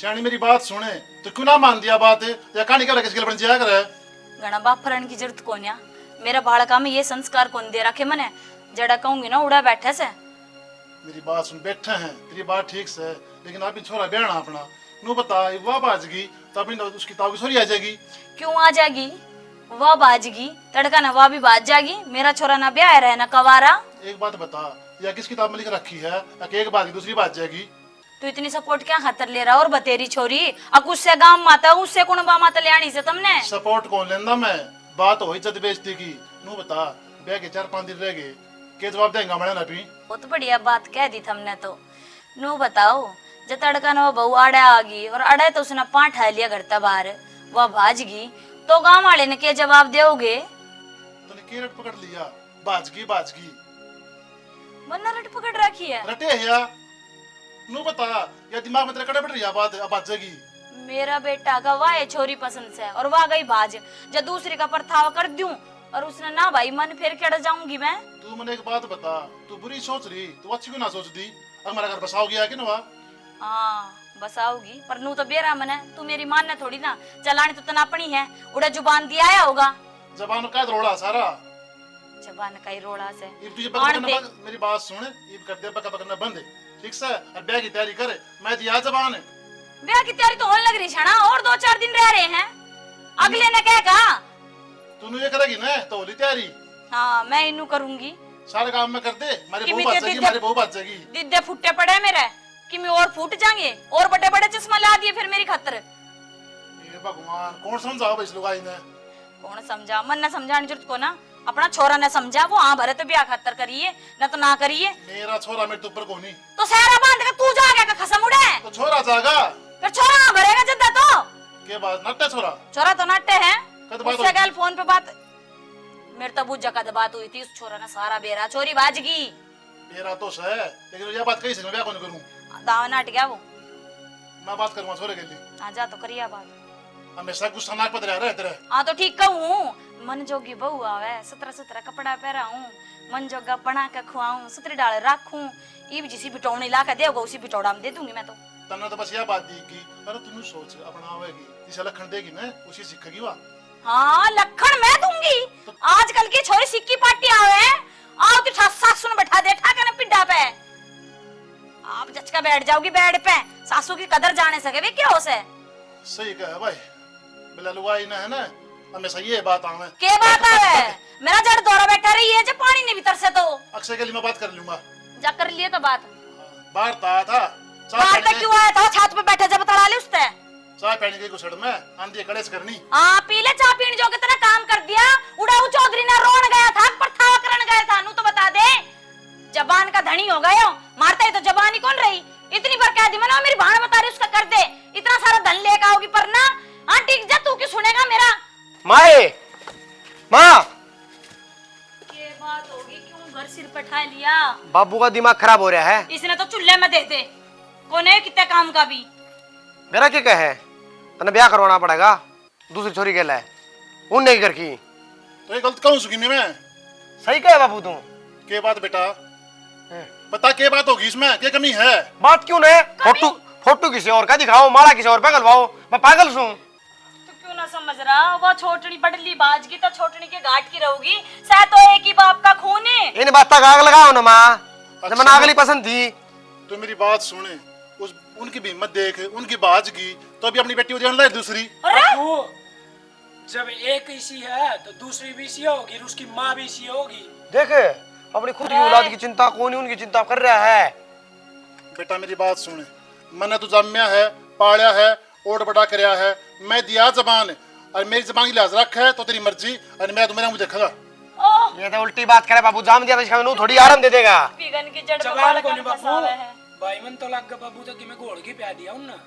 सियानी मेरी बात सुने तो क्यों ना मान दिया बात या कहानी क्या किसके लिए बन जाया करे घना बाप फरण की जरूरत कौन या मेरा बालका में ये संस्कार कौन दे रखे मने जड़ा कहूंगी ना उड़ा बैठे से मेरी बात सुन बैठे हैं तेरी बात ठीक से लेकिन अभी छोरा बहना अपना नू बता वह बाजगी तो अभी उसकी ताऊ की छोरी आ जाएगी क्यों आ जाएगी वह बाजगी तड़का ना वह भी बाज जाएगी मेरा छोरा ना ब्याह रहे ना कवारा। एक बात बता या किस किताब में लिख रखी है या कि एक बात दूसरी बात जाएगी तू इतनी सपोर्ट क्या खातर ले रहा और बतेरी छोरी अकुश से गांव माता उससे कौन बा माता ले आनी से तुमने सपोर्ट कौन लेंदा मैं बात हो इज्जत बेइज्जती की नू बता ब्याह के 4-5 दिन रह गए के जवाब देंगा मैंने ना भी बहुत बढ़िया बात कह दी तुमने तो नू बताओ जब तड़का ना बहू आड़े आ गई और अड़े तो उसने पांठ है लिया घर तक बाहर वह भाजगी तो गांव वाले ने क्या जवाब दोगे तूने के रट पकड़ लिया बाजगी वरना रट पकड़ रखी है रटे है या नू बता या दिमाग में तेरे कड़े बैठ रही है बात अब बाजेगी मेरा बेटा का वाह है छोरी पसंद से और वाह गई बाज जब दूसरे का परथावा कर दूं और उसने ना भाई मन फिर केड़ जाऊंगी मैं। तू मैंने एक बात बता तू बुरी सोच रही तू अच्छी क्यों ना सोच दी अब हमारा घर बसाओ गया कि ना हाँ बसाओगी पर नू तो बेरा मन है तू मेरी मान है थोड़ी ना चलानी तो तनापनी है उड़ा जुबान दिया आया होगा जबान का रोड़ा सारा जबान का ही रोड़ा से इब तुझे बकना मेरी बात सुन इब कर दे बकना बंद ठीक से और ब्याह की तैयारी करे मैं दिया जबान ब्याह की तैयारी तो होने लग रही है ना और 2-4 दिन रह रहे हैं अगले ने क्या कहा तू ये करेगी ना तो होली तैयारी हाँ मैं इनू करूंगी सारे काम में कर दे मारे बहू बात जाएगी दिद्दे फुट्टे पड़े मेरे कि मैं और फूट जाएंगे और बड़े बड़े चश्मा ला दिए फिर मेरी खतर ये भगवान कौन समझाओ इस लुगाई ने कौन समझा मन ने समझाने जरूरत को ना अपना छोरा ने समझा वो हाँ भरे तो ब्याह खतर करिए न तो ना करिए मेरा छोरा मेरे ऊपर को नहीं तो सहरा बांध के तू जाएगा का खसम उड़े तो छोरा जाएगा फिर छोरा हाँ भरेगा जद्दा तो के बाद नट्टे छोरा तो नट्टे है उससे कल फोन पे बात मेरे तो बुझ जगह बात हुई थी उस छोरा ने सारा बेरा चोरी बाजगी बेरा तो है लेकिन ये बात कहीं से मैं ब्याह कौन करूं दावा नाट गया वो मैं बात करूंगा छोरे के लिए आ जा तो करिया बात हमेशा गुस्सा नाक पर रह तेरे हाँ तो ठीक कहूँ मन जोगी बहू आवे 17 कपड़ा पहराऊं मन जोगा बना के खुआऊं सुतरी डाल रखूं इब जिसी बिटौनी ला के देगा उसी बिटौड़ा में दे दूंगी मैं तो तन्ना तो बस यह बात दी की अरे तू सोच अपनावेगी जिसे लखन देगी ना उसी सीखेगी वा हाँ लखन मैं दूंगी तो आजकल की छोरी सिक्की पार्टी आवे आओ तो सासू ने बैठा दे ठा के पिड्डा पे आप जचका बैठ जाओगी बेड पे सासू की कदर जाने सके वे क्या हो से सही कहा भाई बिला लुगाई ना है ना हमेशा ये बात आवे के बात आवे मेरा जड़ दौरा बैठा रही है जब पानी नहीं भीतर से तो अक्षय के लिए मैं बात कर लूंगा जा कर लिए तो बात बाहर था बाहर तक क्यों आया था छत पे बैठे जब तड़ा ले उसते चाय पीने की गुसड़ में आंधी कड़ेस करनी हां पी ले चाय पीने जो कितना काम कर दिया उड़ाऊ चौधरी ने रोन गया था पर थावा करन गया था नु तो बता दे जबान का धनी हो गयो मारता ही तो जबान ही कौन रही इतनी बार कह दी मैंने मेरी भाण बता रही उसका कर दे इतना सारा धन लेकर आओगी पर ना हां ठीक जा तू क्यों सुनेगा मेरा माए मां ये बात होगी क्यों घर सिर पे ठा लिया बाबू का दिमाग खराब हो रहा है इसने तो चुल्ले में दे दे कोने कितने काम का भी मेरा क्या कहे तने ब्याह करवाना पड़ेगा दूसरी छोरी के लिए उन नहीं कर की तो ये गलत कहूं सुखी मैं सही कहे बाबू तू के बात बेटा पता के बात होगी इसमें क्या कमी है बात क्यों नहीं फोटो फोटो किसी और का दिखाओ माला किसी और पे गलवाओ मैं पागल हूं तो क्यों ना समझ रहा वो छोटनी बडली बाज की तो छोटनी के घाट की रहूगी शायद तो एक ही बाप का खून है इन बात तक आग लगाओ ना मां जब मैं अगली पसंद थी तो मेरी बात सुने उस उनकी भी हिम्मत देख उनकी बाज की तो अभी अपनी बेटी उजाड़ लाई दूसरी अबू जब एक इसी है तो दूसरी भी इसी होगी और उसकी माँ भी इसी होगी देख अपनी खुद की औलाद की चिंता कौन उनकी चिंता कर रहा है बेटा मेरी बात सुने मैंने तो जम्या है पालिया है ओट बड़ा करया है मैं दिया जबान और मेरी जबान की लिहाज रख है तो तेरी मर्जी और मैं तो मेरा मुझे देखा ये तो उल्टी बात करे बाबू जाम दिया तो थोड़ी आराम दे देगा पिगन की जड़ जबान को नहीं बाबू भाई मन तो लग गया बाबू तो कि मैं घोड़ की प्या दिया उन्ना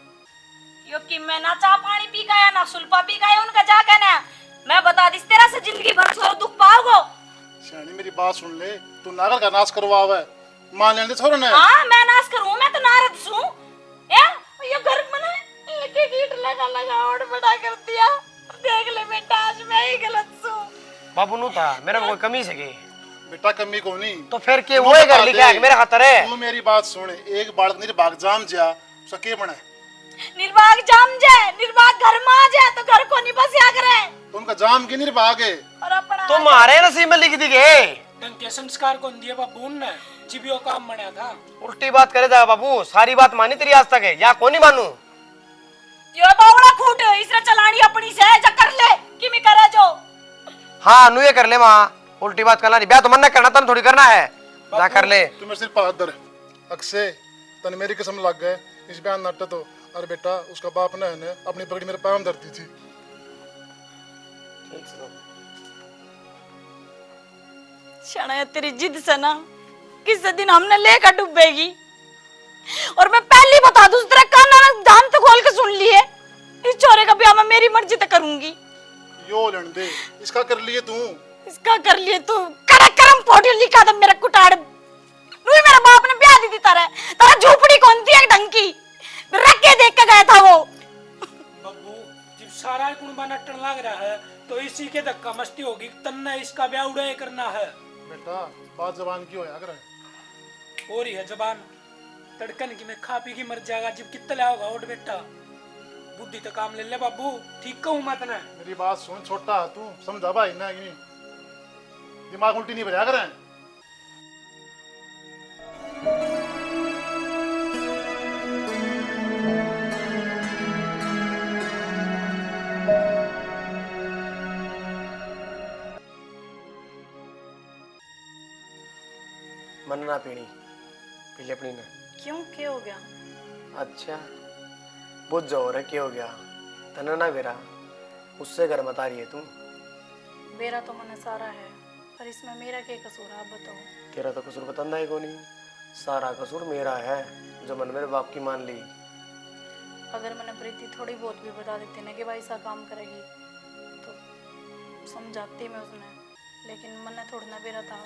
यो कि मैं ना चाह पानी पी गया ना सुल्पा पी गया उनका जा कहना मैं बता दी तेरा से जिंदगी भर छोड़ दुख पाओगे शानी मेरी बात सुन ले तू नागर का नाश करवावे मान लेने छोड़ ने हां मैं नाश करूं मैं तो नारद हूं ए ये घर मने एक एक ईंट लगा और बड़ा कर दिया देख ले बेटा आज मैं ही गलत हूं बाबू नु था मेरे में कोई कमी सके बेटा कमी को नहीं तो फिर के वो घर लिखा है मेरा खातर है तू मेरी बात सुन एक बालक निर्भाग जाम जा सके बने निर्वाग नहीं बसिया करे। तो उनका जाम की नहीं भागे। और अपना तुम्हारे नसीब में लिख दी गए। ढंग के संस्कार कौन दिए बाबू ने, जिबियो काम बनया था। उल्टी बात करे जा बाबू, सारी बात मानी तेरी आज तक है या कौन नहीं मानू। यो बावड़ा खूट इसने चलानी अपनी से जा कर ले कि मैं करे जो। हाँ नु ये कर ले माँ, उल्टी बात करना नहीं, ब्याह तो मन न करना, तन थोड़ी करना है, जा कर ले। तू मेरे सिर्फ हाथ धर अक्से, तन मेरी कसम लग गए इस बयान नट तो। अरे बेटा उसका बाप ने अपनी पगड़ी मेरे पैर में धरती थी। शना तेरी जिद से ना किसी दिन हमने लेकर डूबेगी। और मैं पहले बता दूं तेरा कान ना दान तो खोल के सुन लिए, इस छोरे का ब्याह मैं मेरी मर्जी से करूंगी। यो लड़ दे, इसका कर लिए तू। इसका कर लिए तू कड़ा करम पोटी लिखा था मेरा कुटाड़। नूई मेरा बाप ने ब्याह दी थी तारा झोपड़ी कौन थी एक ढंग की, रख के देख के गया था वो। बाबू जब सारा कुंबा नटन लग रहा है तो इसी के धक्का मस्ती होगी, तन्ना इसका ब्याह उड़े करना है। बेटा बात जबान की होया करे। और ही है जबान तड़कन की, मैं खा पी की मर जाएगा जब कितना होगा। उठ बेटा बुद्धि तो काम ले ले बाबू, ठीक कहूँ मैं तने। मेरी बात सुन छोटा, तू समझा भाई ना, दिमाग उल्टी नहीं बजा करे। मन ना पीनी, पी ले अपनी ने। क्यों क्या हो गया? अच्छा बुझ जाओ रे, क्या हो गया तना ना बेरा, उससे घर मत आ रही है तू। मेरा तो मन सारा है, पर इसमें मेरा क्या कसूर है आप बताओ। तेरा तो कसूर बताना ही को नहीं, सारा कसूर मेरा है जो मन मेरे बाप की मान ली। अगर मैंने प्रीति थोड़ी बहुत भी बता देती ना कि भाई ऐसा काम करेगी तो समझाती मैं उसने, लेकिन मन थोड़ी ना बेरा था।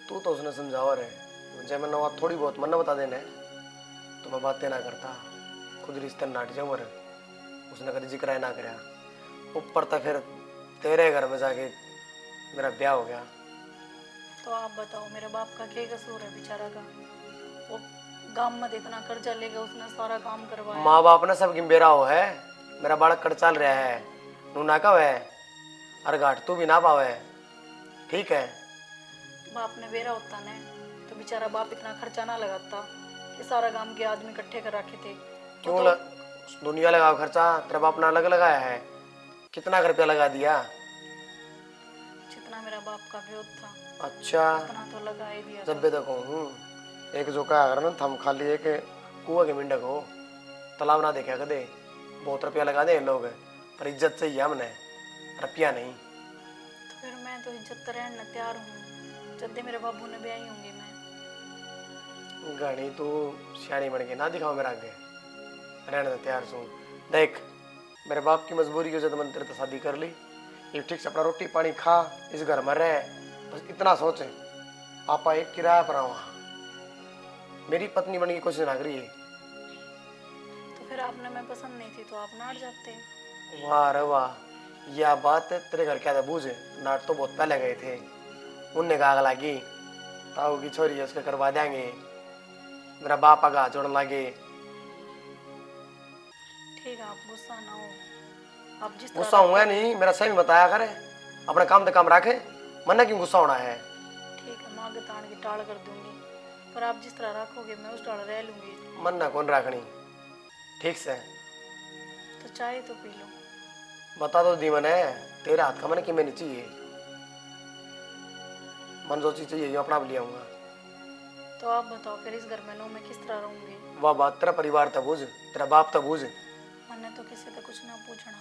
तू तो उसने समझावा रे, जब मैंने बात थोड़ी बहुत मन बता देने तो मैं बातें ना करता, खुद रिश्ते नाट जाऊँ मर। उसने कभी जिक्र ना कराया, ऊपर तक फिर तेरे घर में जाके मेरा ब्याह हो गया। तो आप बताओ मेरे बाप का क्या कसूर है बेचारा का? वो गांव में इतना कर्जा लेगा, उसने सारा काम करवाया। माँ बाप ने सब गिम्बेरा हो है, मेरा बालक कर चल रहा है, नू ना कब है अरे घाट तू भी ना पावे, ठीक है। बाप ने बेरा होता ने तो बेचारा बाप इतना खर्चा ना लगाता कि सारा गांव के आदमी इकट्ठे कर रखे थे। क्यों दुनिया लगा खर्चा, तेरा बाप ने अलग लगाया है, कितना रुपया लगा दिया? जितना मेरा बाप का विरोध था अच्छा उतना तो लगा ही दिया। जब भी देखो एक जो का अगर ना थम खाली एक कुआ के मिंडक हो, तालाब ना देखा कदे, बहुत रुपया लगा दे लोग, पर इज्जत चाहिए हमने, रुपया नहीं। तो फिर मैं तो इज्जत रहने तैयार हूँ, जब मेरे बाबू ने ब्याही होंगी मैं। गाड़ी तू सियानी बन के ना दिखाओ मेरा आगे, रहने तैयार हूँ। देख मेरे बाप की मजबूरी की वजह से मैंने तेरे से शादी कर ली, ये ठीक से अपना रोटी पानी खा, इस घर में रह, बस इतना सोचे। आपा एक किराया पर आवा, मेरी पत्नी बनने की कोशिश ना करिए। तो फिर आपने मैं पसंद नहीं थी तो आप नाट जाते। वाह रे वाह, यह बात तेरे घर क्या था बूझ, नाट तो बहुत पहले गए थे, उनने कहा लगी ताऊ की छोरी है उसके करवा देंगे, मेरा बाप आगा जोड़ने लगे। ठीक है आप गुस्सा ना हो, आप जिस गुस्सा हुआ नहीं, मेरा सही में बताया करे, अपने काम तो काम रखे, मन क्यों गुस्सा होना है। ठीक है मांग तान की टाल कर दूंगी, पर आप जिस तरह रखोगे मैं उस टाल रह लूंगी। मन ना कौन रखनी, ठीक से तो चाय तो पी लो। बता दो दी मन है, तेरे हाथ का मन कि मैं नहीं चाहिए, मन जो चीज चाहिए अपना भी ले आऊंगा। तो आप बताओ फिर इस घर में नो मैं किस तरह रहूंगी? वह बात तेरा परिवार था बूझ, तेरा बाप था बूझ। मैंने तो किसी से कुछ ना पूछना,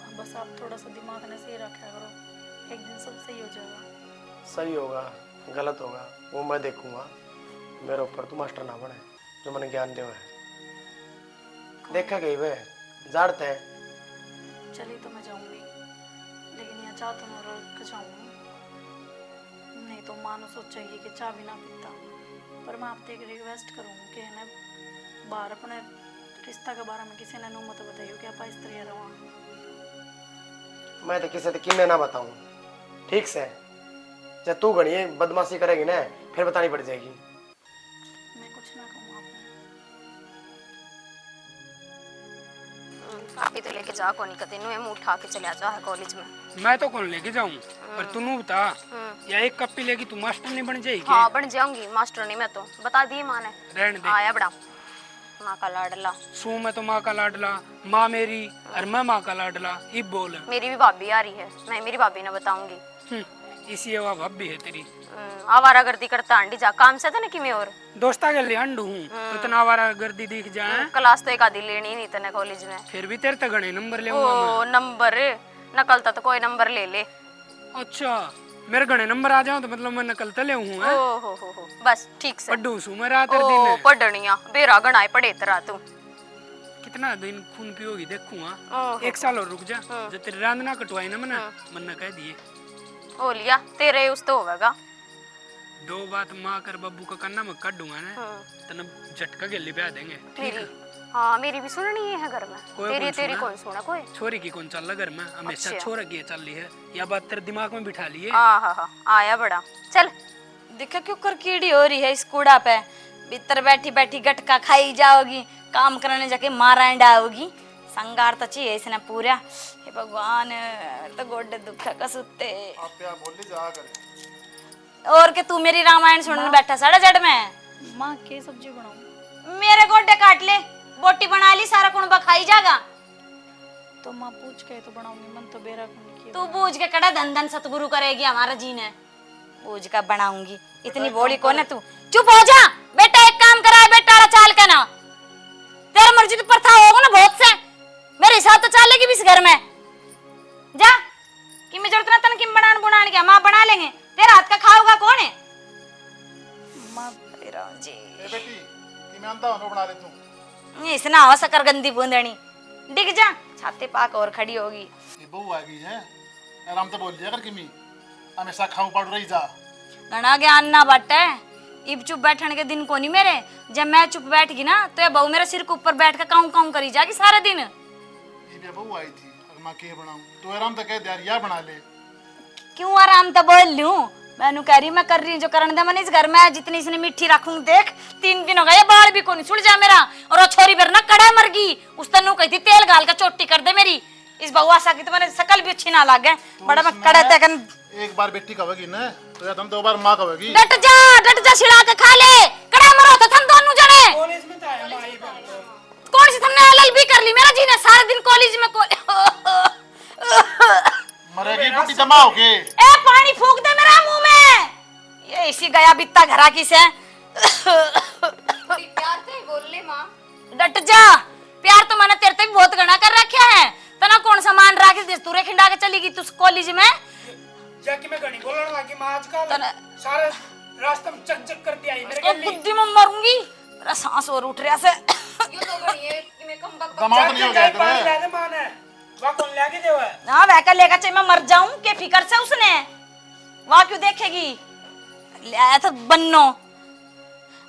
अब बस आप थोड़ा सा दिमाग ने सही रखा करो, एक दिन सब सही हो जाएगा। सही होगा गलत होगा वो मैं देखूंगा, मेरे ऊपर तू मास्टर ना बने जो मैंने ज्ञान दिया है। देखा गई वे जानते हैं। चली तो मैं जाऊंगी, लेकिन यहाँ चाह तो मैं रुक जाऊंगी, नहीं तो मानो सोचेगी कि चाय भी ना पीता। पर मैं आपसे एक रिक्वेस्ट करूँगी कि है ना बाहर अपने रिश्ता के बारे में किसी ने नो मत बताइयो कि आप इस तरह रहो। मैं तो किसी से कि मैं ना बताऊं, ठीक से जब तू घड़ी बदमाशी करेगी ना फिर बतानी पड़ जाएगी। मैं कुछ ना कहूँ आपने। कापी तो लेके जा कोनी कते नु मुंह उठा के चले जा है कॉलेज में। मैं तो कौन लेके जाऊं, पर तू नू बता, या एक कॉपी लेगी तू मास्टर नहीं बन जाएगी? हाँ बन जाऊंगी मास्टर नहीं मैं तो, बता दी माँ ने। रहने दे। आया बड़ा माँ का लाडला। सू मैं तो माँ का लाडला, माँ मेरी और मैं माँ का लाडला। इब बोल। मेरी भी भाभी आ रही है, मैं मेरी भाभी ने बताऊंगी। इसी हवा भाभी है तेरी। आवारागर्दी करता अंडी जा काम से था ना कि मैं और दोस्ता के लिए अंडू हूँ तो इतना आवारा गर्दी दिख जाए। क्लास तो एक आधी लेनी नहीं तने कॉलेज में। फिर भी तेरे तक घने नंबर ले ओ नंबर नकलता तो कोई नंबर ले ले। अच्छा मेरे घने नंबर आ जाओ तो मतलब मैं नकलता ले हूँ। ओ हो बस ठीक से पढ़ू सू मैं रात और दिन। पढ़निया बेरा गणाए पढ़े तरा तू। कितना दिन खून पियोगी देखूंगा। 1 साल और रुक जा, जब तेरी रांद ना कटवाई ना मन कह दिए। ओ लिया तेरे उस तो होगा। 2 बात माँ कर बब्बू का करना मैं कर दूंगा ना, तने झटका के लिए ब्याह देंगे। मेरी हाँ मेरी भी सुननी है घर में। तेरी कौन सुना कोई? छोरी की कौन चल घर में, हमेशा छोरा की चल रही है। या बात तेरे दिमाग में बिठा ली है? हाँ आया बड़ा। चल देखा क्यों कर कीड़ी हो रही है इस कूड़ा पे। भीतर बैठी बैठी गटका खाई जाओगी, काम करने जाके मारा डाओगी। संगार तो चाहिए इसने पूरा। हे भगवान तो गोडे दुख का सुते। बोली जा करे। और के तू मेरी रामायण सुनने बैठा साढ़े जड़ में। माँ के सब्जी बनाऊं? मेरे गोडे काट ले, बोटी बना ली, सारा कुणबा खाई जागा। तो माँ पूछ के तो बनाऊंगी, मन तो बेरा कुन की। तू बूझ के कड़ा धन धन सतगुरु करेगी हमारा जी ने। बूझ का बनाऊंगी, इतनी बोली कौन है तू? चुप हो जा बेटा, एक काम करा है बेटा चाल के ना। तेरा मर्जी तो प्रथा होगा ना बहुत से, मेरे हिसाब तो चालेगी भी इस घर में। जा कि मैं जरूरत ना तन किम बनाने के माँ बना लेंगे। तेरा हाथ का खाओगा कौन है? माँ जी ए बेटी कि मैं अंधा होनो बना ले तू। इसना हवा सकर गंदी बूंदनी डिग जा छाते पाक और खड़ी होगी। ये बहू आ गई है, आराम से बोल दिया कर किमी, हमेशा खाऊं पड़ रही जा। घना ज्ञान ना बटे। इब चुप बैठने के दिन कोनी मेरे। जब मैं चुप बैठ गई ना तो ये बहू मेरे सिर के ऊपर बैठ के काऊ काऊ करी जागी सारा दिन। ये भी बहू आई थी, अब मां के बनाऊं तो आराम से कह दिया या बना ले। क्यों आराम तो बोल लूं, मैनू कह रही मैं कर रही जो करने दे। मैंने इस घर में जितनी इसने मिट्टी रखूं देख 3 दिन हो गए, बाल भी कोनी सुल जा मेरा। और वो छोरी बेर ना कड़ा मर गई, उस तनु कही थी तेल गाल का चोटी कर दे मेरी। इस बहू आशा की तो मैंने शकल भी अच्छी ना लागे। बड़ा मैं कड़ा देखन एक बार बेटी कहेगी ना तो या तुम 2 बार मां कहेगी। डट जा छिड़ा के खा ले। कड़ा मरो तो तुम दोनों जने। कॉलेज में था हमारी बात। कौन सी तुमने हलाल भी कर ली? मेरा जी ने सारा दिन कॉलेज में मरेगी बेटी जमा हो के। ए पानी फूंक दे मेरा मुंह में। ये इसी गया बित्ता घरा की से। प्यार से बोल ले माँ। डट जा, प्यार तो मैंने तेरे से भी बहुत गणा कर रखा है। तना कौन सामान राख दे तू रे खिंडा के चली गई तू कॉलेज में। जाके मैं घड़ी बोलने लगी माँ आजकल सारे रास्ते में चक चक करती आई मेरे ओ गली। बुद्धि में मरूंगी, मेरा सांस और उठ रहा से। यूं तो घड़ी है कि मैं कम बक जमा तो नहीं हो गया पास तेरे। ले दे माँ ने, वहाँ कौन लेके देवा है? हां वह का लेकर चाहे मैं मर जाऊं के फिकर से उसने। वहां क्यों देखेगी? ले आया था बन्नो।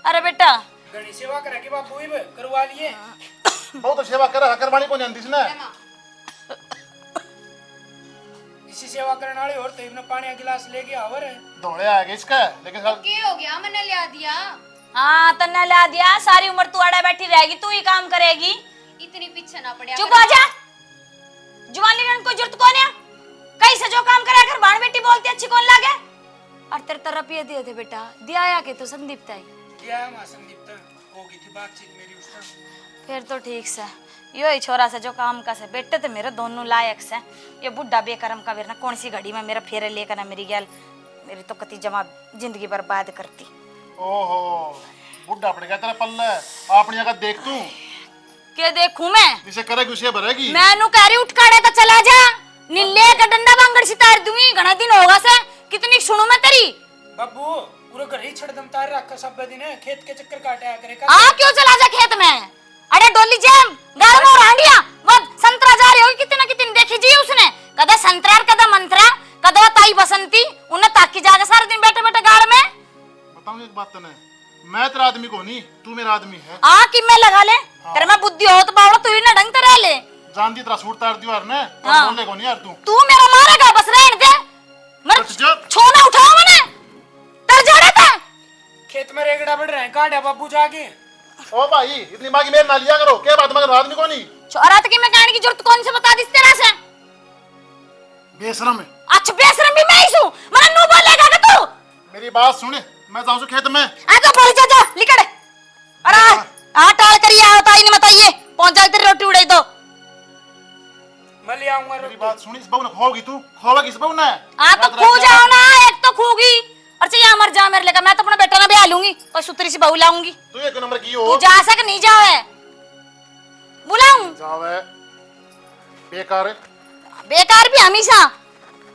अरे बेटा घड़ी सेवा करेगी बापू ही करवा लिए। बहुत सेवा कर करवानी को जानती ना। इसी सेवा करने वाले और तो इन्हें पानी का गिलास लेके आवर है। दौड़े आ गए इसका, लेकिन साल के हो गया, मैंने लिया दिया। हाँ तन्ने ला दिया, सारी उम्र तू आड़ा बैठी रहेगी, तू ही काम करेगी। इतनी पीछे ना पड़े। चुप हो जा, जुबान लेने कोई जरूरत कौन है? कहीं से जो काम करे कर बाण बेटी बोलती अच्छी कौन लागे? और तेरे तरफ ये दिए थे बेटा, दिया या के तो संदीप ताई दिया मां संदीप तक होगी थी बातचीत मेरी उसका। फिर तो ठीक से यो ही छोरा से जो काम का से बेटे तो मेरे दोनों लायक से। ये बुढ़ा बेकरम का वेरना कौन सी घड़ी में मेरा फेरे लेकर ना मेरी गैल मेरी तो कति जमा जिंदगी बर्बाद करती। ओहो बुढ़ा पड़ गया तेरा पल्ले। अपनी जगह देख तू के देखूं मैं? जिसे करेगी उसे भरेगी। मैं नु कह रही उठ काड़े तो चला जा, नीले का डंडा बांगड़ सितार दूंगी। घना दिन होगा से कितनी सुनू मैं तेरी। बाबू पूरा घर ही छड़ दम तार रखा सब दिन है, खेत के चक्कर काटा करेगा। आ क्यों चला जा खेत में? अरे डोली जेम गाल में रांडिया वो संतरा जा रही होगी कितने कितने देखी जी उसने। कदा संतरा कदा मंत्रा कदा ताई बसंती उन्हें ताकी जाके सारा दिन बैठे बैठे गाड़ में। बताऊं एक बात तने, मैं तेरा आदमी को नहीं, तू मेरा आदमी है। आ कि मैं लगा ले तेरे में बुद्धि हो तो बावड़ा तू ही ना ढंग तेरा ले। जानती तेरा सूट तार दियो यार ने, हाँ। बोले को नहीं यार तू। तू मेरा मारेगा बस रहने दे। मेरा बस जा। छोना उठाओ मैंने तर जा रहा था। खेत में रेगड़ा बढ़ रहे हैं काटा बाबू जाके। ओ भाई इतनी माँ की मेल ना लिया करो, क्या बात मगर आदमी को नहीं चौरात की मैं कहने की जरूरत कौन से बता दी तेरा से? बेशरम है। अच्छा बेशरम भी मैं ही हूं, मन नु बोलेगा कि तू? मेरी बात सुन, मैं जाऊं खेत में। आ तो पड़ जा लिकड़। अरे आ टाल करिए आता ही नहीं बताइए, पहुंच जा तेरी रोटी उड़ाई दो। मैं ले आऊंगा मेरी रोटी। बात सुनी, इस बहू ने खोगी तू, खोगी इस बहू ने। आ तो खू जाओ ना, एक तो खूगी और चाहिए मर जा मेरे लेकर, मैं तो अपना बेटा ना ब्याह लूंगी और सुतरी सी बहू लाऊंगी। तू एक नंबर की तू हो। जा सक नहीं जावे बुलाऊं? जावे बेकार है। बेकार भी हमेशा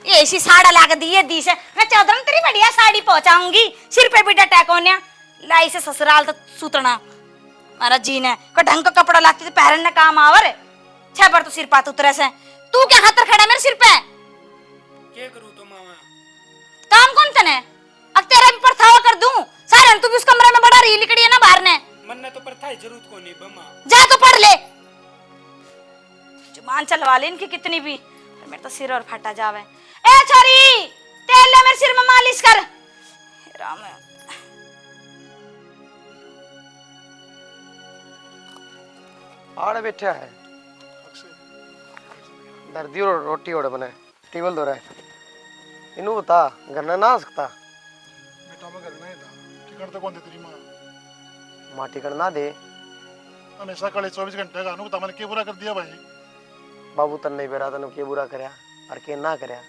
ये ऐसी साड़ा लाके दिए दी से मैं चौधरी तेरी बढ़िया साड़ी पहुंचाऊंगी, सिर पे भी डटा कोन्या लाई से ससुराल तो सूतना मारा जी ने को ढंग का कपड़ा लाती तो पहनने काम आवर छह बार तो सिर पात उतरे से। तू क्या खातर खड़ा मेरे सिर पे? क्या करूं तो मामा? काम कौन तने? अब तेरा भी परथावा कर दूं सारे, तू भी उस कमरे में बड़ा रही लिकड़ी है ना बाहर ने। मन ने तो पर था जरूरत को नहीं बमा। जा तो पढ़ ले, जुबान चलवा ले इनकी कितनी भी, मेरे तो सिर और फटा जावे। ए छोरी तेल ले मेरे सिर में मालिश कर। राम आड़े बैठा है दर्दी और रोटी ओढ़ बने टेबल दो रहे इनू बता घर ना आ सकता बेटा मैं घर नहीं था, टिकट तो कौन दे तेरी माँ? माँ टिकट ना दे हमेशा कड़े 24 घंटे का बता, मैंने क्या बुरा कर दिया भाई? बाबू तन नहीं बेरा तन के बुरा करया और के ना करया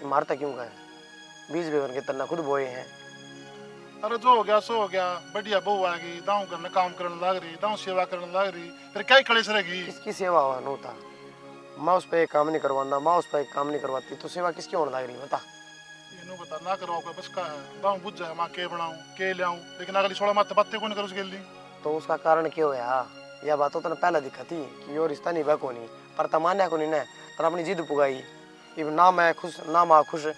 मारता क्यों का है? बीज बेगन के तन्ना खुद बोए हैं। अरे जो हो गया सो हो गया, बढ़िया बहू आ गई, दाऊ करने काम करने लग रही, दाऊ सेवा करने लग रही, फिर क्या ही कड़े से रहेगी? किसकी सेवा हुआ नो था? माँ उस पर एक काम नहीं करवाना, माँ उस पर एक काम नहीं करवाती तो सेवा किसकी होने लग रही बता? इन्हों बता ना करवाओ बस का है, दाऊ बुझ जाए माँ के बनाऊं के ले आऊं, लेकिन अगली छोड़ा माथे बातें कौन करूं उसके लिए? तो उसका कारण क्यों होया? यह बात तो पहले दिखा थी कि यो रिश्ता नहीं को नहीं पर तमान्या को नहीं ने तर अपनी जिद पुगाई कि ना मैं खुश ना माँ खुश। तो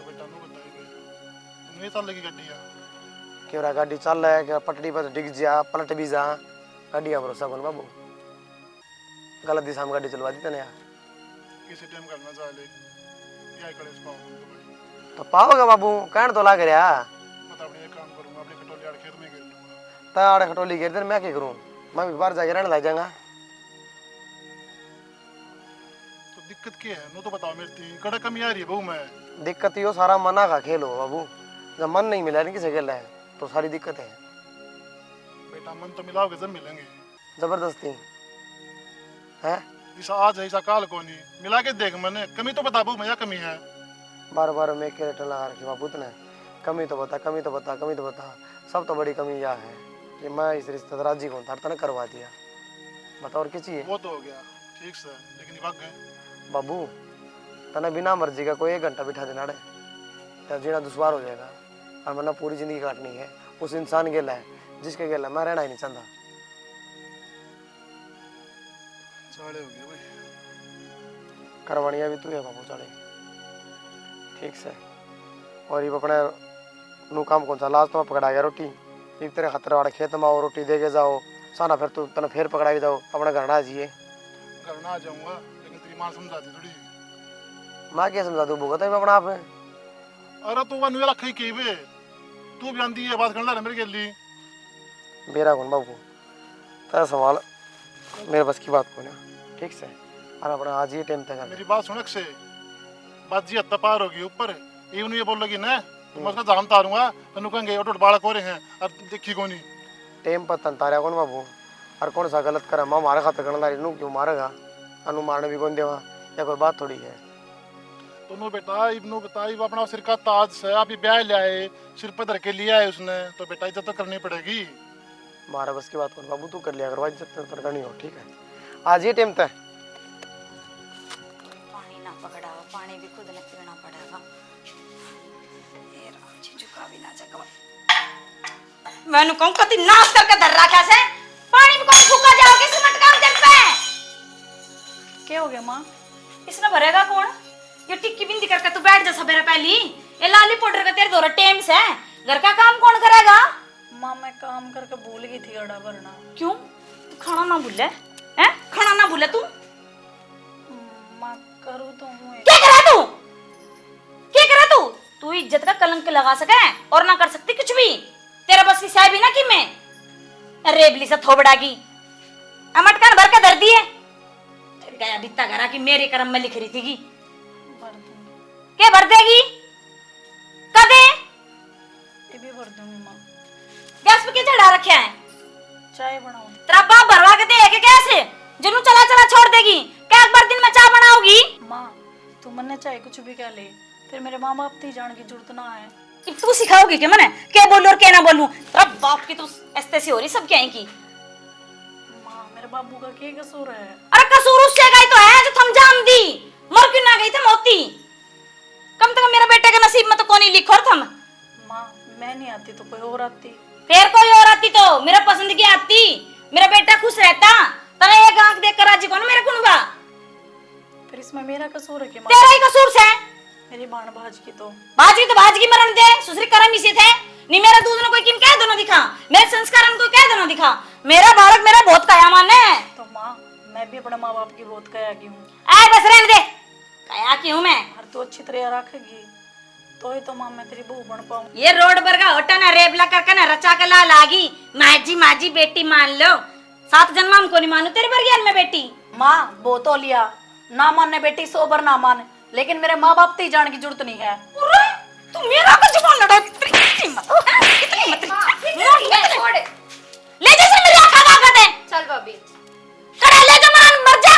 बेटा नो बताइए तुम ये साल लगी गड्डी है क्यों रहा गाड़ी चल रहा है कि पटड़ी पर डिग जा पलट भी जा गाड़ी का भरोसा कौन बाबू? गलत दिशा में गाड़ी चलवा दी तने यार। किसी टाइम करना चाह ले क्या कड़े से पाऊं तो पाओगे बाबू कहने तो लाग रहा बता, अपने एक काम करूंगा, अपने खटोले आड़ खेत में गिर लूंगा। ताड़ खटोली गिर दे मैं क्या करूं? मैं भी बाहर जाके रहने लग जाऊंगा। तो दिक्कत क्या है नो तो बताओ, मेरी तीन कड़ा कमी आ रही है बहू में। दिक्कत यो सारा मना का खेल हो बाबू, जब मन नहीं मिला नहीं किसी खेल है तो सारी दिक्कत है। बेटा मन तो मिलाओगे जब मिलेंगे, जबरदस्ती है जैसा आज है ऐसा काल को नहीं, मिला के देख मैंने कमी तो बता बहू में या कमी है? बार बार मैं के रेट लगा रखी बाबू ने कमी तो बता कमी तो बता कमी तो बता। सब तो बड़ी कमी यह है कि मैं इस रिश्ते राजी को तने करवा दिया। बता और क्या चाहिए? वो तो हो गया ठीक से, लेकिन ये भाग गए। बाबू तने बिना मर्जी का कोई 1 घंटा बिठा देना रे तो जीना दुश्वार हो जाएगा और मैंने पूरी जिंदगी काटनी है उस इंसान के लिए जिसके गेला मैं रहना ही नहीं चाहता। साड़े हो गए भाई, करवानिया भी तू है बाबू चढ़े ठीक से। और ये अपने नू काम कौन सा लाज तो पकड़ा गया रोटी एक तेरे खतरे वाले खेत में आओ रोटी दे के जाओ साना फिर तू तने फिर पकड़ा के जाओ अपना घर ना जिए। घर ना आ जाऊंगा लेकिन तेरी मां समझाती थोड़ी। मैं क्या समझा दूँ भुगत है अपना आप है। अरे तू वन वेला खई की बे, तू भी आंदी है बात करना रे मेरे के लिए। मेरा कौन बाबू तेरा सवाल मेरे बस की बात को ना ठीक से और अपना आज ये टाइम तक मेरी बात सुनक से बात जी हत्ता पार होगी ऊपर इवन ये बोल लगी ना तो मैं उसका जाम तारूंगा तनु कहेंगे ऑटो बालक हो रहे हैं और देखी कोनी टाइम पर तन तारा कौन बाबू और कौन सा गलत करा माँ मारे खातर करना नू क्यों मारेगा अनु मारने भी कौन देवा या कोई बात थोड़ी है। तो नो बेटा इब्नू बताई वो अपना सिर का ताज से आप ब्याह ले आए सिर पर धर के लिया है उसने तो बेटा इज्जत तो करनी पड़ेगी। मारा बस की बात कौन बाबू तू कर लिया करवा इज्जत तो करनी हो ठीक है आज ये टाइम तक पानी ना पकड़ा हो, पानी भी खुद ने पीना पड़ेगा। ये राम जी झुका भी ना जगवा मैंने कहूं कति नाश करके धर रखा से पानी में कौन फूका जाओगे सिमट का जग पे क्या हो गया माँ? इसने भरेगा कौन? ये टिक्की बिंदी करके तू बैठ जा सबेरे पहली ये लाली पाउडर का तेरे दो टेम्स है घर का काम कौन करेगा? माँ मैं काम करके भूल गई थी अड़ा भरना। क्यों तू खाना ना भूले हैं? खाना ना भूले तू माँ करूँ तो हूँ क्या करा तू? क्या करा तू? तू इज्जत का कलंक लगा सके और ना कर सकती कुछ भी तेरा बस की साहब ही ना कि मैं रेबली से थोबड़ा की मटकान भर के धर दिए गया बित्ता घरा की मेरे कर्म में लिख रही थी की भर दूंगी, के भर देगी कदे ये भी भर दूंगी माँ। गैस पे क्या चढ़ा रखे हैं चाय बनाओ। तेरा बाप भरवा के दे के कैसे जुनू चला चला छोड़ देगी क्या एक बार दिन में चाय बनाओगी माँ तू मन्ने चाहे कुछ भी कह ले, फिर मेरे माँ बाप थी जान की जरूरत ना है। कि तू सिखाओगी क्या मने क्या बोलूं और क्या ना बोलूं तेरा बाप की तू ऐसे सी हो रही सब क्या है की माँ मेरे बाबू का क्या कसूर है? अरे कसूर उससे गई तो है जो थम जाम दी मर क्यों ना गई थे मोती कम से कम मेरे बेटे के नसीब में तो कौन ही लिखो और थम माँ मैं नहीं आती तो कोई और आती। फिर कोई और आती तो मेरा पसंद की आती मेरा बेटा खुश रहता तेरा एक आंख देख कर राजी कौन मेरे कुनबा फिर इसमें मेरा कसूर है कि माँ? तेरा ही कसूर से मेरी बाण भाज की तो भाजी मरण दे सुसरी करम इसी थे नी मेरा दूध ने कोई किम कह दोनों दिखा मेरे संस्कार को कह दोनों दिखा मेरा बालक मेरा बहुत काया माने तो माँ मैं भी अपने माँ बाप की बहुत कया की हूँ। आए बस रहने दे काया की हूं मैं हर तो अच्छी तरह रखेगी तो ही तो माँ मैं तेरी बहू बन पाऊँ। ये रोड पर का होटा ना रेबला करके ना रचा के ला लागी माजी बेटी मान लो 7 जन्म हमको नहीं मानू तेरे पर ज्ञान में बेटी माँ वो तो लिया ना मानने बेटी 100 बार ना माने, लेकिन मेरे माँ बाप थी जान की जरूरत नहीं है। अरे, तू मेरा का जुबान लड़ा इतनी हिम्मत छोड़ ले जा से मेरी आंखों का आगत है चल भाभी कड़ा ले जा मर जा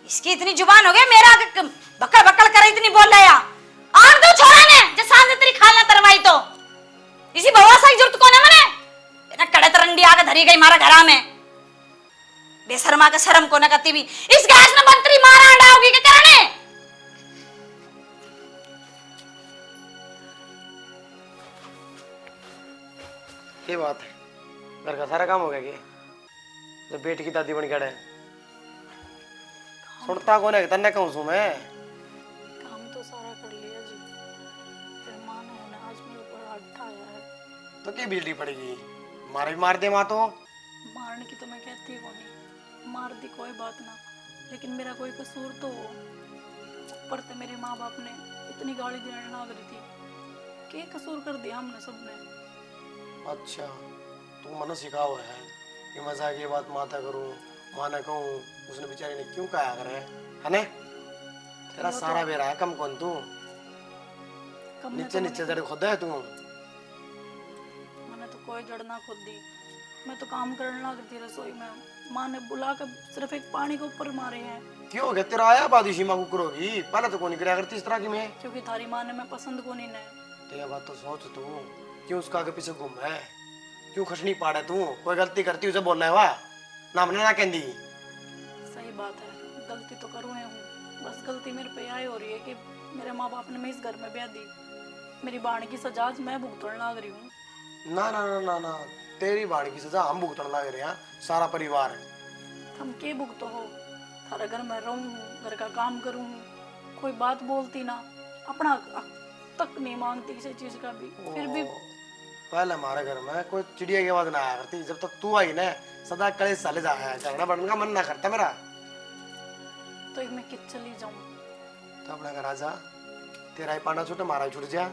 इसकी इतनी जुबान हो गई मेरा बकड़ बकड़ कर इतनी बोल रहा आन दो छोरा ने जो सांझ तेरी खालना तरवाई तो इसी भवा सा जरूरत कौन है मने तेरा कड़े तरंडी आके धरी गई मारा घरा में बेशर्मा का शर्म को न करती भी इस गैस में मंत्री मारा अंडाओगी के करने ये बात है, घर का सारा काम हो गया क्या? जब बेटी की दादी बन गया है सुनता कौन है तन्ने कहूँ सू मैं काम तो सारा कर लिया जी, फिर माँ ने ना आज मेरे ऊपर हाथ उठाया है। तो क्या बिजली पड़ेगी मारे भी मार दे माँ तो मारने की तो मैं कहती हूँ नहीं, मार दी कोई बात ना, लेकिन मेरा कोई कसूर तो हो। ऊपर से मेरे माँ बाप ने इतनी गाली देने ना करी थी, क्या कसूर कर दिया हमने सबने। अच्छा तू मनो सिखा हुआ है कि मजाक ये बात माता करूं माँ न कहूँ उसने बेचारी ने क्यों कहा करे है ने तेरा सारा बेरा है कम कौन तू कब ने नीचे तो नीचे जड़ खुद है तू मैंने तो कोई जड़ ना खुद दी, मैं तो काम करने लग थी रसोई में, माँ ने बुला कर सिर्फ एक पानी के ऊपर मारे हैं। क्यों हो गया तेरा आया बादी सीमा को करोगी पहले तो कौन कराया करती इस तरह की मैं क्योंकि थारी माँ ने मैं पसंद को नहीं ने। तो ये बात तो सोच तू क्यों उसका आगे पीछे घूम है क्यों खशनी पाड़े तू कोई गलती करती उसे बोलना है वाह ना हमने ना कहती सही बात है, गलती तो करूँ हूँ, बस गलती मेरे पे आई हो रही है कि मेरे माँ बाप ने मैं इस घर में ब्याह दी, मेरी बाण की सजा आज मैं भुगतने लग रही हूँ। ना ना ना ना ना तेरी बाड़ी की सजा हम भुगतने लग रहे हैं सारा परिवार हम के भुगतो हो, थारा घर में रहूँ घर का काम करूँ, कोई बात बोलती ना, अपना तक नहीं मांगती किसी चीज का भी, फिर भी पहले हमारे घर में कोई चिड़िया की आवाज ना आया करती जब तक तू आई ना सदा कलेश साले जाया झगड़ा बढ़ने का मन ना करता मेरा तो मैं कित चली जाऊँ। तो अपना घर आजा तेरा ही पाना छूटे हमारा ही छूट जा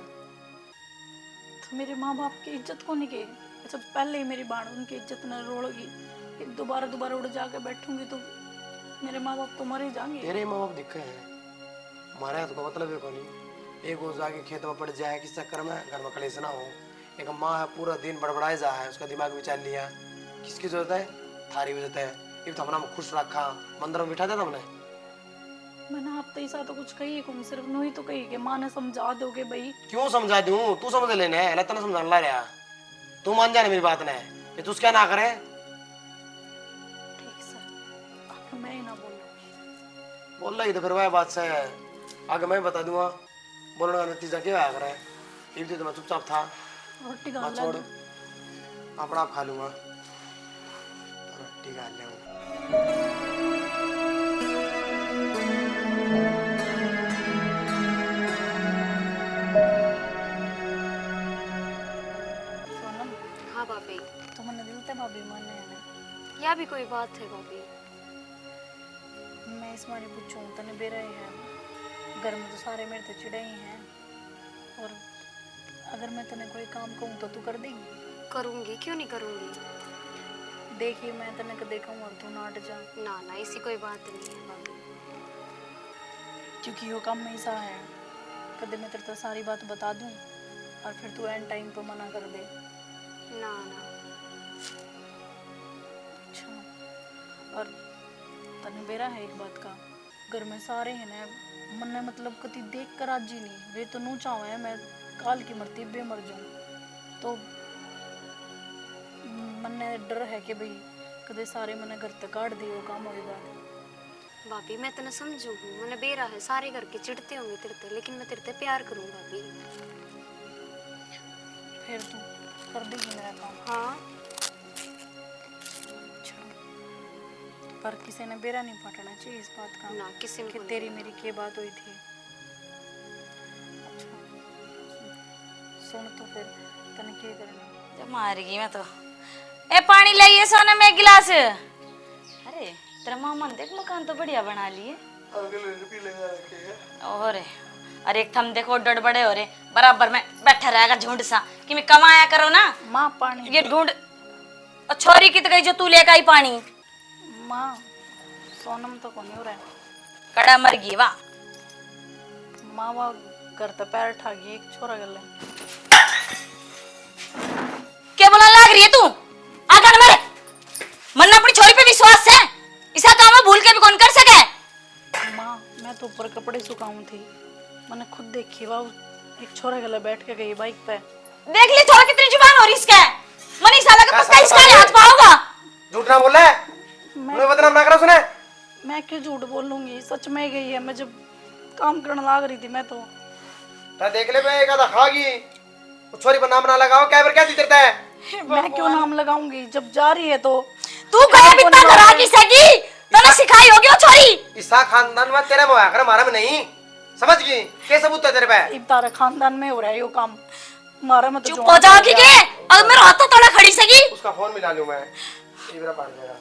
तो मेरे माँ बाप की इज्जत को नहीं की, अच्छा पहले ही मेरी बाण उनकी इज्जत न रोड़गी, एक दोबारा उड़ जाके बैठूंगी तो मेरे माँ बाप तो मर ही जाएंगे। तेरे माँ बाप दिखे हैं हमारे हाथ को मतलब है को नहीं एक वो जाके खेत में पड़ जाए किस चक्कर में घर में कलेश ना हो एक माँ है पूरा दिन बड़बड़ाए जा है उसका दिमाग भी चल लिया किसकी जरूरत है थारी जरूरत है ये तो अपना खुश रखा मंदिर में बिठा दिया हमने मैंने आप तो ऐसा तो कुछ कही कौन, सिर्फ नू ही तो कही कि माँ ने समझा दोगे भाई। क्यों समझा दूं तू समझ लेने है लता ने समझाने ला रहा तू मान जाने मेरी बात ने ये तू क्या ना करे ठीक सर मैं ही ना बोलूँ बोल रही तो फिर वह बात से आगे मैं बता दूंगा बोलने का नतीजा क्या आया करे ये तो मैं चुपचाप था रोटी बात खा छोड़ लो। अपना आप खा लूंगा रोटी खा ले सोनम हाँ भाभी तो मैंने दिल ते भाभी माने है ना, या भी कोई बात है भाभी मैं इस मारी पूछूं तने बेरा ही है, घर में तो सारे मेरे ते चिड़े ही हैं, और अगर मैं तने कोई काम कहूँ तो तू कर देगी। करूंगी, क्यों नहीं करूंगी। देखिए मैं तने कदे कहूँ और तू नाट जा, ना ना, ऐसी कोई बात नहीं है भाभी। क्योंकि वो काम ऐसा है, कदे मैं तेरे तो सारी बात बता दूं और फिर तू एंड टाइम पे मना कर दे। ना ना। अच्छा, और तने बेरा है एक बात का, घर में सारे हैं ना, मन ने मतलब कति देख कर राजी नहीं, वे तो नू चाहे मैं काल की मरती बे मर जाऊं, तो मन ने डर है कि भाई कदे सारे मने घर तक काट दियो काम होएगा। भाभी मैं तेने समझू हूँ, मैंने बेरा है, सारे घर के चिढ़ते होंगे तेरे ते, लेकिन मैं तेरे ते प्यार करूँ भाभी। फिर तू कर देगी मेरा काम। हाँ। अच्छा, पर किसी ने बेरा नहीं पटना चाहिए इस बात का ना, किसी ने कि बोला। तेरी मेरी क्या बात हुई थी। अच्छा सुन, तो फिर तने क्या करना? जब मार गई मैं तो। ए पानी लाइए सोना में एक गिलास। अरे तेरा मामा ने देख मकान तो बढ़िया बना लिए। और अरे एक थम देखो डड़ बड़े हो रहे, बराबर में बैठा रहेगा झुंड सा कि मैं कमाया करो ना। माँ पानी ये ढूंढ और छोरी की तो गई जो तू लेकर आई पानी। माँ, सोनम तो कौन हो रहा है? कड़ा मर गई वाह। माँ वो घर तो पैर ठा गई, एक छोरा गले। क्या बोला लाग रही है तू? आगा न मरे। मन अपनी छोरी पे विश्वास है, ऐसा काम है भूल के भी कौन कर सके। माँ मैं तो ऊपर कपड़े सुखाऊं थी, मैंने खुद देखी वो एक छोरा गले बैठ के गई बाइक पे। देख ली थोड़ा कितनी जुबान हो रही इसके। मनी साला का पक्का इसका हाथ पाओगा। झूठ ना बोल रहा है, मैं बदनाम ना करो सुने। मैं क्यों झूठ बोलूंगी, सच में गई है। मैं जब काम करने लाग रही थी मैं तो देख ले बे, एक आधा खागी छोरी पर नाम ना लगाओ, क्या क्या देता है। मैं क्यों नाम लगाऊंगी जब जा रही है तो। तू गया बितना घरा की सगी तने सिखाई होगी वो छोरी। ईसा खानदान में तेरे में आकर हमारा में नहीं, समझ गई? क्या सबूत है तेरे पे? इब्तारा खानदान में हो रहा है यो काम, मारा मत। चुप हो जा के अब मेरा हाथ तो तोड़ा खड़ी सगी। उसका फोन मिला लूं मैं, इबरा पाड़ देगा।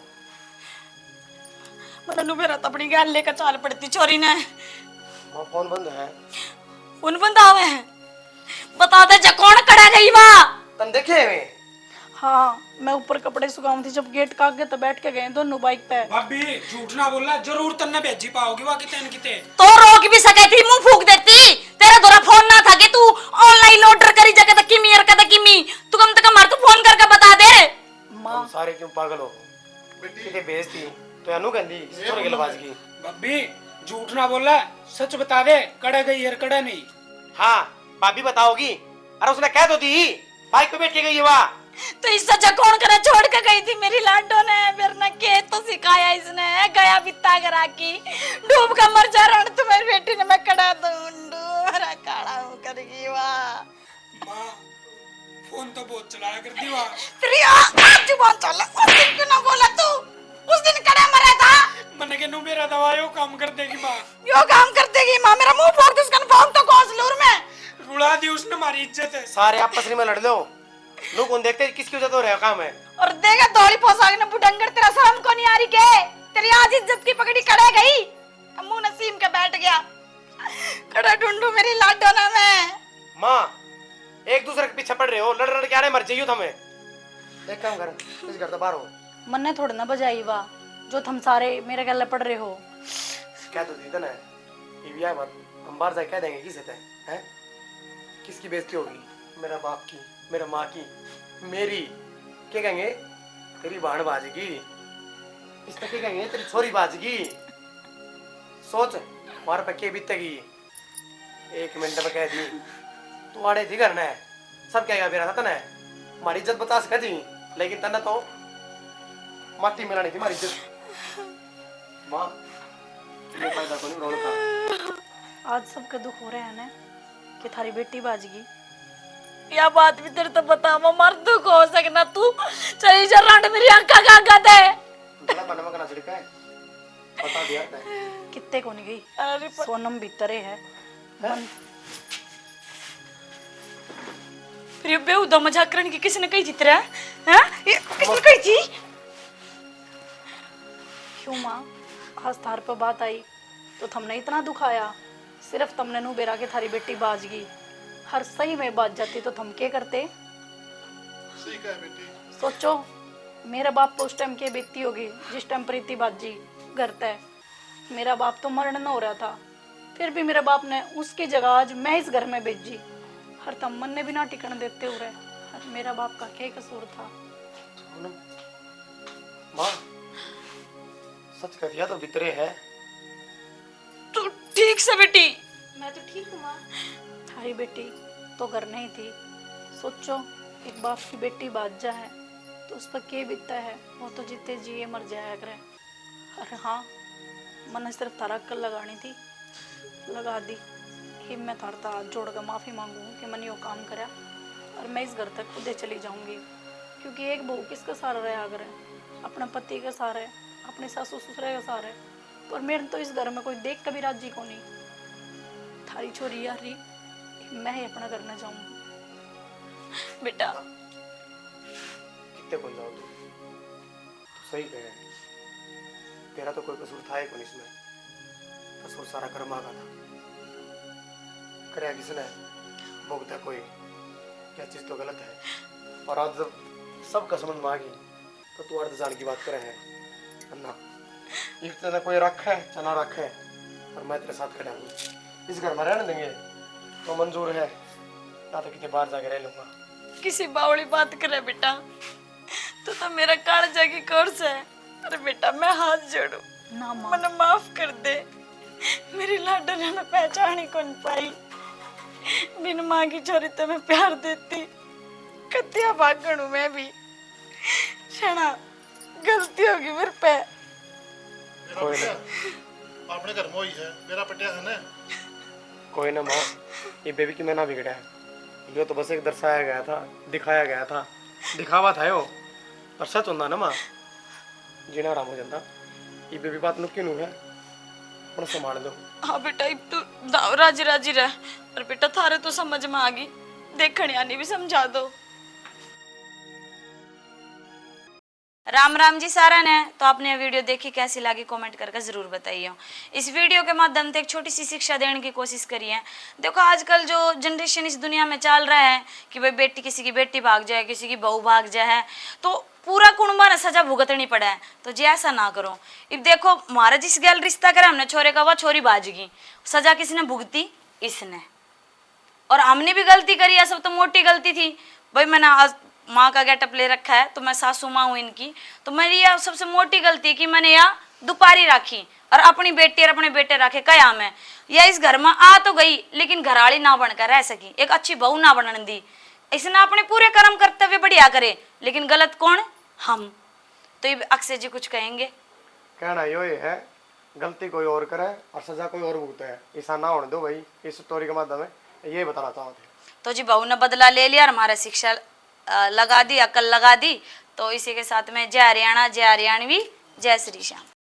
मतलब मेरा तो अपनी गैल लेकर चाल पड़ती छोरी ने। वो फोन बंद है। उन बंदा हुए हैं, बता दे जा कौन कड़ा गई वहां। तुम देखे मैं? हाँ मैं ऊपर कपड़े सुखाऊं थी, जब गेट का आगे तो बैठ के गए दोनों बाइक पे। भाभी झूठ ना बोलना, जरूर तन्ने भेजी पाओगी वहां किते न किते। तो रोक भी सके थी, मुंह फूक देती। तेरा दोरा फोन ना था कि तू ऑनलाइन ऑर्डर करी जगह तक किमी और कदा किमी। तू कम से कम मार तू फोन करके बता दे। मां सारे क्यों पागल हो? किते बेइज्जती तो अनु गंदी छोड़ के लबाज की। भाभी झूठ ना बोलना, सच बता दे, कड़ा गई है कड़ा नहीं। हाँ भाभी बताओगी? अरे उसने कह तो दी, बाइक पे बैठ के गई है वहां। तो इस सजा कौन करे छोड़ के गई थी मेरी लाडो ने। मेरे ने के तो सिखाया इसने, गया बिता करा की डूब का मर जा रहा तुम्हारी बेटी ने। मैं कड़ा दूंडू हरा काड़ा हूं करेगी वाह। मां फोन तो बहुत चलाया करती वहां। तेरी आज जुबान चल। उस दिन क्यों ना बोला तू? उस दिन कड़ा मरा था। मैंने के नु मेरा दवाइयों काम कर देगी मां। यो काम कर देगी मां, मेरा मुंह फोड़ दे उसका फोन तो कोस लूर में। रुला दी उसने, हमारी इज्जत है। सारे आपस में लड़ लो, लोग कौन देखते किसकी इज्जत हो रहा है काम है। और देगा दौड़ी पोसाग ने बुडंगर, तेरा शर्म को नहीं आ रही के? तेरी आज इज्जत की पकड़ी कड़े गई, मुंह नसीम के बैठ गया। कड़ा ढूंढू मेरी लाडो ना मैं। माँ एक दूसरे के पीछे पड़ रहे हो, लड़ लड़ के आ रहे, मर जाइयो तुम्हें। एक काम कर, इस घर से बाहर हो। मन ने थोड़ी ना बजाई वाह जो तुम सारे मेरे गले पड़ रहे हो। क्या तो दीदन है ये भी है मत, हम बाहर जाके कह देंगे किसे हैं? किसकी बेइज्जती होगी? मेरा बाप की, मेरा माँ की, मेरी। क्या कहेंगे? तेरी बहन बाजगी, इस तक क्या कहेंगे? तेरी छोरी बाजगी। सोच मार पे के बीतेगी। 1 मिनट में कह दी तू आड़े थी करना है, सब कहेगा मेरा था तने हमारी इज्जत बता सका थी, लेकिन तने तो माटी मिलानी थी हमारी इज्जत। माँ ये फायदा को नहीं रोल का। आज सबका दुख हो रहा है ना कि थारी बेटी बाजगी। या बात भी तेरे तो बता मर दुख हो सकना तू चली जा रांड मेरी आंखा का गद है। बड़ा बनवा करना छिड़का है, बता दिया तने। कितने को नहीं गई सोनम भीतरे है। फिर बेहुदा मजाक करने की किसी ने कही थी तेरा? हैं? किसने कही थी? क्यों माँ, आज थार पे बात आई तो तुमने इतना दुखाया? सिर्फ तुमने नू बेरा के थारी बेटी बाजगी, हर सही में बाज जाती तो तुम क्या करते? ठीक है बेटी। सोचो मेरा बाप तो उस टाइम के बीतती होगी जिस टाइम प्रीति बाजी घर तय। मेरा बाप तो मरण हो रहा था, फिर भी मेरे बाप ने उसकी जगह आज मैं इस घर में भेजी। हर तमन ने भी ना टिकन देते हुए और मेरा बाप का क्या कसूर था। पूनम, माँ सच कह दिया तो भीतरे है। तू ठीक से बेटी? मैं तो ठीक हूँ माँ। थारी बेटी तो घर नहीं थी। सोचो एक बाप की बेटी बाजा है तो उस पर क्या बीतता है। वो तो जीते जिए मर जाया करे। अरे हाँ, मैंने सिर्फ थारा अक्ल लगानी थी, लगा दी। कि मैं थारता हाथ जोड़ कर माफ़ी मांगू कि मैंने वो काम करा और मैं इस घर तक खुदे चली जाऊंगी। क्योंकि एक बहू किसका सहारा रहा करे? अपने पति का सहारा है, अपने सासू ससुरे का सहारा है। पर मेरे तो इस घर में कोई देख कभी राजी को नहीं। थारी छोरी यार रही, मैं ही अपना घर न जाऊंगी। बेटा कितने बोल जाओ तू सही कह रहे। तेरा तो कोई कसूर था ही कौन इसमें। कसूर सारा कर्मा का था। करे किसने भोगता कोई, क्या चीज तो गलत है। और आज जब सबका समझ में आ गई तो तू अर्ध जान की बात करे है अन्ना। इतना कोई रखा है चना रखा है और मैं तेरे साथ खड़ा हूँ। इस घर में रहने देंगे तो मंजूर है, ना तो कितने बाहर जाके रह लूंगा। किसी बावड़ी बात करे बेटा, तो मेरा कालजा की कोर्स है। अरे बेटा मैं हाथ जोड़ू ना, मैंने माफ कर दे। मेरी लाडन ने पहचान ही कौन पाई। बिन माँ की छोरी तो मैं प्यार देती। कतिया भागण हूँ मैं भी। क्षणा गलती होगी मेरे पे। मेरा पटिया अपने घर में ही है, मेरा पटिया है ना। कोई ना माँ, ये बेबी की मैं ना बिगड़ा है। ये तो बस एक दर्शाया गया था, दिखाया गया था, दिखावा था यो। पर सच होता ना माँ, जीना आराम हो जाता। ये बेबी बात नु क्यों है, अपना संभाल दो। हाँ बेटा, अब तू राजी राजी रह। और बेटा थारे तो समझ में आ गई, देखने आनी भी समझा दो। राम राम जी सारा ने। तो आपने ये वीडियो देखी, कैसी लगी कमेंट करके जरूर बताइए। इस वीडियो के माध्यम से एक छोटी सी शिक्षा देने की कोशिश करी है। देखो आजकल जो जनरेशन इस दुनिया में चल रहा है कि भाई बेटी किसी की बेटी भाग जाए, किसी की बहू भाग जाए, तो पूरा कुंबा ने सजा भुगतनी पड़ा है। तो जी ऐसा ना करो। अब देखो हमारा जिस गैल रिश्ता करे हमने छोरे का, वह छोरी बाजगी, सजा किसने भुगती? इसने। और हमने भी गलती करी है, सब तो मोटी गलती थी भाई। मैंने आज माँ का गेटअप ले रखा है तो मैं सासू माँ हूँ इनकी, तो मेरी यह सबसे मोटी गलती कि मैंने यह दुपारी रखी और अपनी बेटी और अपने बेटे रखे क्या मैं। यह इस घर में आ तो गई लेकिन घराड़ी ना बनकर रह सकी, एक अच्छी बहू ना बनने दी। इसने अपने पूरे कर्म कर्तव्य बढ़िया करे, लेकिन गलत कौन? हम। तो ये अक्षय जी कुछ कहेंगे? कहना यो ये है, गलती कोई और करे और सजा कोई और भुगते है, ऐसा ना होने दो भाई। इस स्टोरी के माध्यम में ये बताना चाहते हैं। तो जी बहू ने बदला ले लिया और हमारा शिक्षा लगा दी, अकल लगा दी। तो इसी के साथ में जय हरियाणा, जय हरियाणवी, जय श्री श्याम।